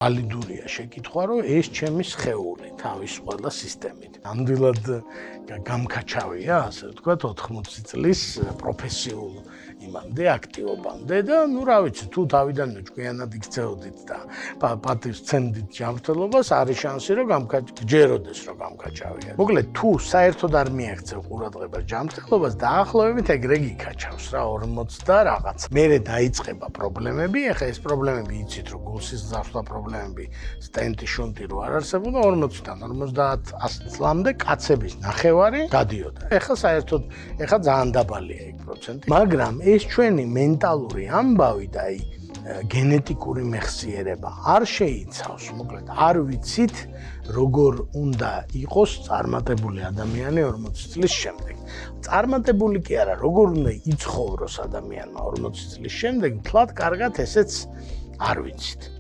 ვალიდურია შეკითხვა, რომ ეს ჩემი სხეული თავის ყველა სისტემით. ნამდვილად გამქაჩავია, ასე ვთქვათ, 80 წლის პროფესიულ იმამდე აქტივობამდე და ნუ რა ვიცი, თუ თავიდანვე ჭკვიანად იქცეოდით და პატივს ცემდით ჯანმრთელობას, არის შანსი, რომ გჯეროდეს, რომ გამქაჩავია. მოკლედ, თუ საერთოდ არ მიაღწევ ყურადღებას ჯანმრთელობას, დაახლოებით ეგრე გიქაჩავს რა 40 და რაღაც. მერე დაიწყება პრობლემები, ეხლა ეს პრობლემები იცით, რომ გულსის გზავსვა პრობლემები, სტენტი, შუნტი რო არ არსებობდა 40-დან 50 წლამდე კაცების ნახევარი გადიოდა. ეხლა საერთოდ ძალიან დაბალია ეგ პროცენტი, მაგრამ ეს ჩვენი მენტალური ამბავი და გენეტიკური მეხსიერება არ შეიცავს, მოკლედ არ ვიცით როგორ უნდა იყოს წარმატებული ადამიანი 40 წლის შემდეგ. წარმატებული კი არა, როგორ უნდა იცხოვროს ადამიანმა 40 წლის შემდეგ, თლად კარგად ესეც არ ვიცით.